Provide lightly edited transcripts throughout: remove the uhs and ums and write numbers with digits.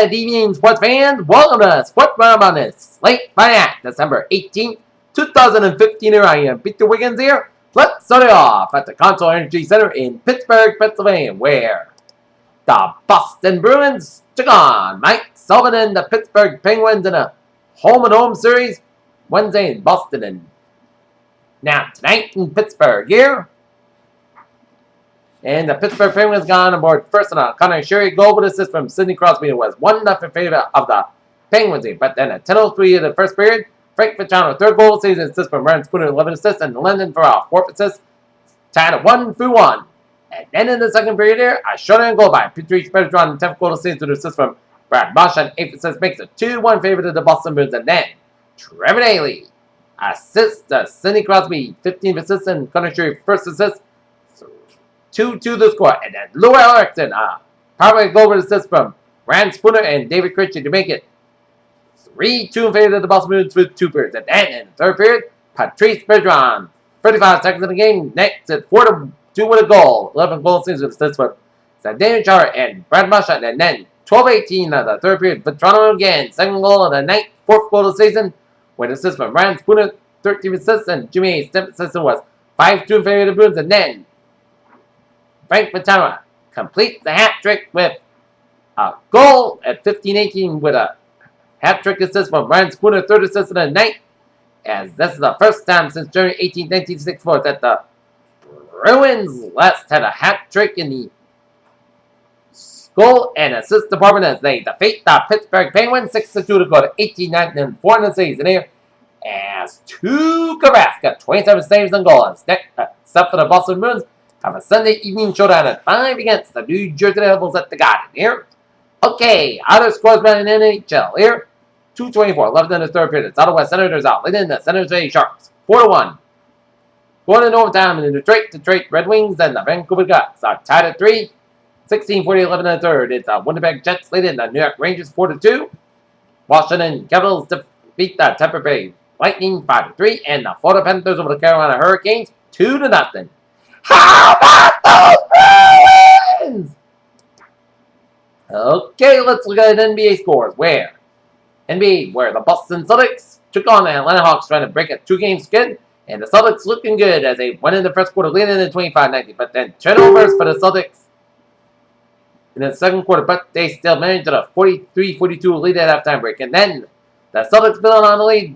Good evening, sports fans. Welcome to Sports Roundup on this late Friday, December 18th, 2015. I am Peter Wiggins here. Let's start it off at the Consol Energy Center in Pittsburgh, Pennsylvania, where the Boston Bruins took on Mike Sullivan and the Pittsburgh Penguins in a home-and-home series Wednesday in Boston. And now tonight in Pittsburgh here. And the Pittsburgh Penguins got on board first on a Connor Sherry goal with assist from Sidney Crosby. It was 1-0 in favor of the Penguins. But then at 10:03 in the first period, Frank Vatrano, third goal, saves an assist from Ryan Spooner, 11 assists, and London for a fourth assist, tied at 1-1. And then in the second period here, a shorter goal by Patrice Bergeron, 10th goal, saves an assist from Brad Marchand, 8th assist, makes it 2-1 favor to the Boston Bruins. And then Trevor Daley assists to Sidney Crosby, 15th assist, and Connor Sherry, first assist. 2-2 the score. And then Lou Erickson, power goal with assist from Rand Spooner and David Krejci to make it 3-2 in favor of the Boston Bruins with 2 periods. And then in the third period, Patrice Bergeron, 35 seconds in the game, next at 4-2 with a goal. 11 goal saves with assists from Daniel Chara and Brad Marchand. And then 12-18 of the third period, Vatrano again, second goal of the night, fourth goal of the season, with assist from Rand Spooner, 13 assists, and Jimmy Hayes' 10th assist was 5-2 in favor of the Bruins. And then Frank Vatrano completes the hat trick with a goal at 15-18 with a hat trick assist from Ryan Spooner, third assist of the night, as this is the first time since January 18, 1964 that the Bruins last had a hat trick in the goal and assist department as they defeat the Pittsburgh Penguins 6-2 to go to 18-9 and 4 in the season here, as Tuukka Rask got 27 saves and goals, except for the Boston Bruins have a Sunday evening showdown at 5 against the New Jersey Devils at the Garden here. Okay, other scores in NHL here. 2:24 left in the third period. It's Ottawa Senators out. Leading the Senators A Sharks 4-1. Going in overtime in the Detroit Red Wings and the Vancouver Canucks are tied at 3. 16:40 left in the third. It's the Winnipeg Jets leading the New York Rangers 4-2. Washington Capitals defeat the Tampa Bay Lightning 5-3, and the Florida Panthers over the Carolina Hurricanes 2-0. How about those Bruins? Okay, let's look at NBA scores. Where the Boston Celtics took on the Atlanta Hawks trying to break a 2-game skid. And the Celtics looking good as they went in the first quarter leading in 25-19. But then turnovers for the Celtics in the second quarter. But they still managed a 43-42 lead at halftime break. And then the Celtics built on the lead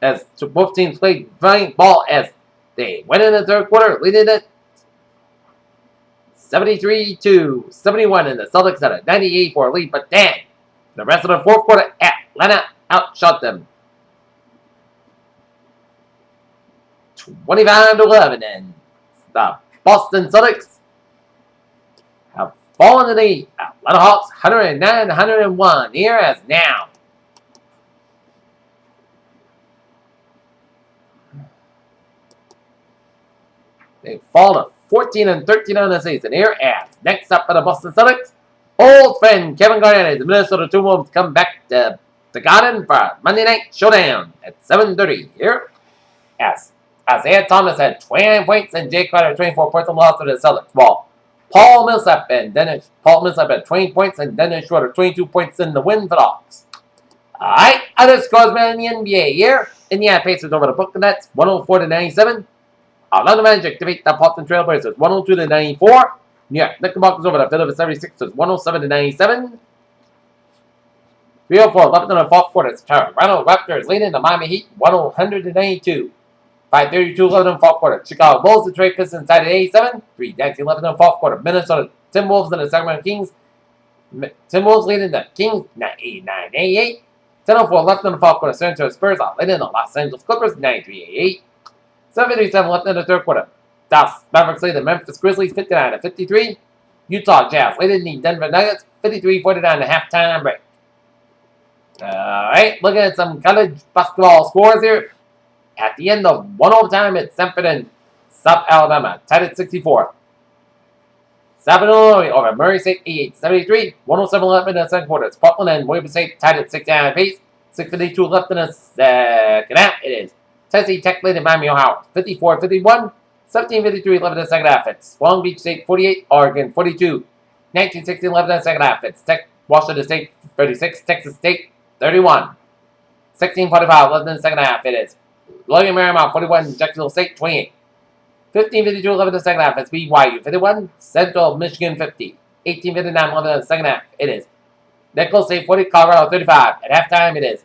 as both teams played valiant ball as they went in the third quarter, leading it 73-71, and the Celtics had a 98-4 lead. But then, the rest of the fourth quarter, Atlanta outshot them 25-11, and the Boston Celtics have fallen to the Atlanta Hawks 109-101 here as now. They fall to 14-13 on the season here. As next up for the Boston Celtics, old friend Kevin Garnett and the Minnesota Timberwolves come back to the Garden for a Monday night showdown at 7:30 here. As Isaiah Thomas had 29 points and Jay Crowder 24 points on loss to the Celtics. While Paul Millsap had 20 points and Dennis Schroeder 22 points in the win for the Hawks. Alright, other scores in the NBA here. Indiana Pacers over the Brooklyn Nets 104-97. Orlando Magic defeat the Portland Trail Blazers 102-94. New York Knickerbockers over the Philadelphia 76ers 107-97. 3:04 left in the fourth quarter. It's Toronto Raptors leading the Miami Heat 100-92. 5:32 left in the fourth quarter. Chicago Bulls Detroit Pistons tied at 87. 3:19 left in the fourth quarter. Minnesota Timberwolves and the Sacramento Kings. Timberwolves leading the Kings 89-88. 10:04 left in the fourth quarter. San Antonio Spurs are leading the Los Angeles Clippers 93-88. 7:37 left in the third quarter. Dallas Mavericks lead the Memphis Grizzlies 59-53. Utah Jazz leading the Denver Nuggets 53-49 at halftime break. Alright, looking at some college basketball scores here. At the end of one overtime, it's Stanford and South Alabama tied at 64. South Illinois over Murray State 88-73. 107 left in the second quarter. It's Portland and William State tied at 69 apiece. 6:52 left in the second half. It is Tennessee Tech leading Miami Ohio 54-51. 17:53 left in the second half. It's Long Beach State 48, Oregon 42. 19:16 left in the second half. It's Tech Washington State 36, Texas State 31. 16:45 left in the second half. It is William Marymount 41, Jacksonville State 28. 15:52 left in the second half. It's BYU 51, Central Michigan 50. 18:59 left in the second half. It is Nicholls State 40, Colorado 35. At halftime, it is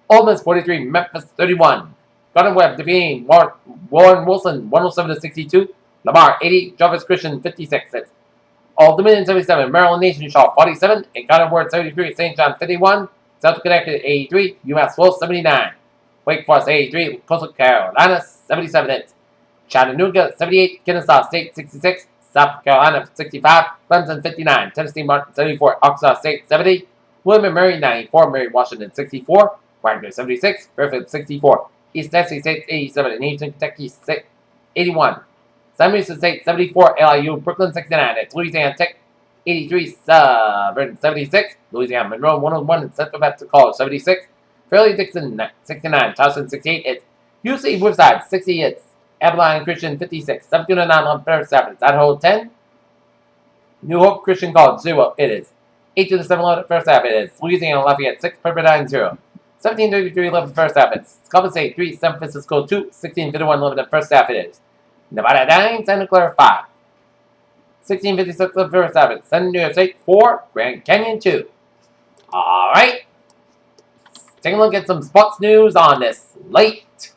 Ole Miss 43, Memphis 31. Gardner Webb defeating Warren Wilson 107-62. Lamar 80, Jarvis Christian 56. It's Old Dominion 77, Maryland Nation Shaw 47, and Gardner Ward 73, St. John 51. South Connecticut 83, UMass Lowell 79. Wake Forest 83, Coastal Carolina 77. It's Chattanooga 78, Kennesaw State 66, South Carolina 65, Clemson 59, Tennessee Martin 74, Arkansas State 70, William Mary 94, Mary Washington 64, Wagner 76, Fairfield 64, East Tennessee State 87, and Eastern Kentucky 81. San Luis State 74, LIU Brooklyn 69. It's Louisiana Tech 83, Southern 76, Louisiana Monroe 101, and Central Baptist College 76, Fairleigh Dixon 69, Towson 68. It's UC Woodside 60. It's Abilene Christian 56, 17-9 on first half. It's Idaho 10, New Hope Christian College 0. It is 8-7 on first half. It is Louisiana Lafayette 6, Pepperdine 0. 17:33 left in the first half. It's Columbus State 3, San Francisco 2, 16:51 left in the first half. It is Nevada 9, Santa Clara 5. 16:56 left in the first half. It's San Diego State 4, Grand Canyon 2. Alright. Take a look at some sports news on this late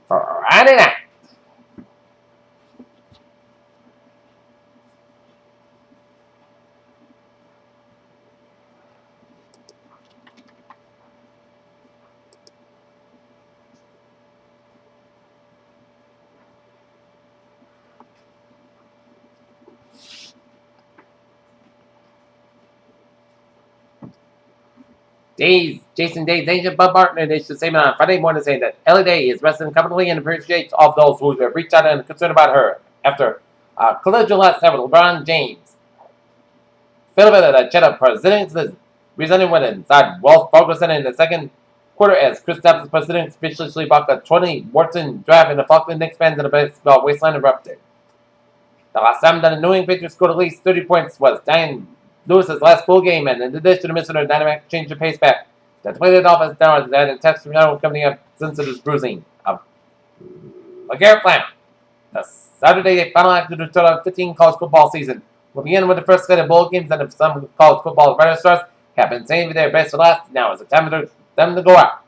Friday night. Jason Day's agent Bud Martin issued a statement on Friday morning saying that Ellie Day is resting comfortably and appreciates all of those who have reached out and concerned about her after a collision last night with LeBron James. Philadelphia Cheddar president presented with inside Wells Fargo Center in the second quarter as Chris Staples president speechlessly blocked a 20 Wharton drive in the Falkland Knicks fans in the basketball wasteland erupted. The last time that the New England Patriots scored at least 30 points was Diane Lewis's last full game, and in addition to missing her dynamic change the pace back, the depleted offense down that had test from now coming up since it is bruising of LeGarrette Blount. The Saturday final act of the 2015 college football season will begin with the first set of bowl games, and if some college football registrars have been saving their best for last, now is the time for them to go out.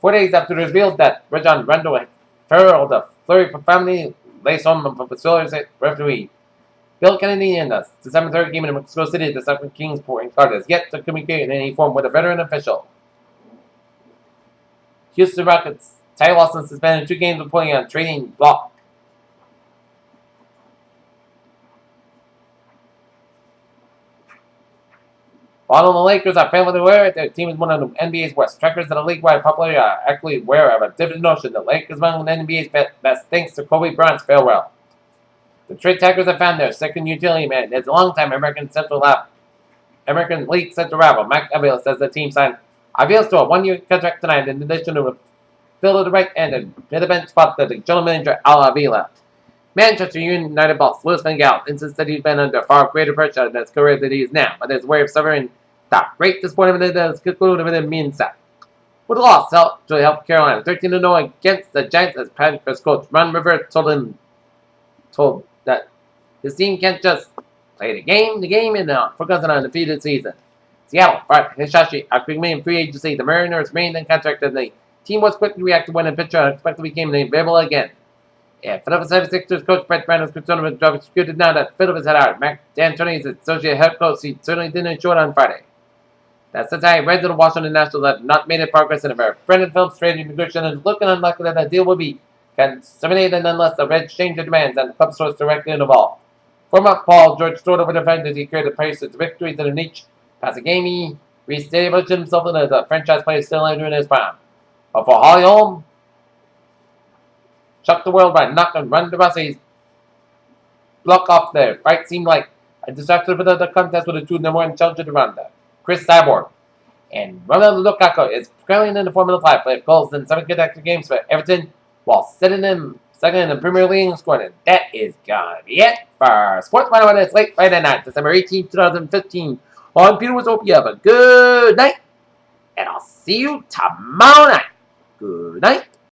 4 days after it revealed that Rajon Rondo had hurled a flurry profoundly laced home from facilities referee Bill Kennedy in the December 3rd game in Mexico City at the Sacramento Kingsport has yet to communicate in any form with a veteran official. Houston Rockets Ty Lawson suspended 2 games reporting on trading block. While the Lakers are fairly aware their team is one of the NBA's worst. Trackers that are league-wide popularly are actually aware of a different notion that Lakers among the NBA's best thanks to Kobe Bryant's farewell. The trade trackers have found their second utility man is a long-time American League Central rival, Mike Avila, says the team signed Avila's to a 1-year contract tonight in addition to a fill to the right end and hit a bench spot that the general manager Al Avila. Manchester United boss Louis van Gaal insists that he's been under far greater pressure in his career than he is now, but is aware of suffering the great disappointment that has concluded within Minsa. With a loss to help Carolina 13-0 against the Giants as Panthers coach Ron Rivers told that his team can't just play the game, and focus on an undefeated season. Seattle fired Hisashi after being free agency. The Mariners remained in contract, and the team was quick to react to when a pitcher unexpectedly became available again. Philadelphia 76ers coach Brett Brown is concerned with job executed now that Philadelphia had hired Mac D'Antoni as associate head coach. He certainly didn't show it on Friday. That since I read that the Washington Nationals have not made progress in a Brendan Phillips trading negotiation, and looking unlikely that the deal will be consummated unless the Reds change their demands and the club source directly involved. Former Paul George stored over defenders he created praise to victories in each passing game. He reestablished himself as a franchise player still entering his prime. But for Holly Holm, shocked the world by knocking Ronda Rousey's block off there. Fight seemed like a disaster for the contest with the 2 number 1 challenger to Ronda, Chris Cyborg. And Ronaldo Lukaku is currently in the Formula 5 play of goals in 7 consecutive games for Everton, while sitting in second in the Premier League and scoring. That is gonna be it for Sports 101. It's late Friday night, December 18, 2015. On Peter was hope you have a good night, and I'll see you tomorrow night. Good night.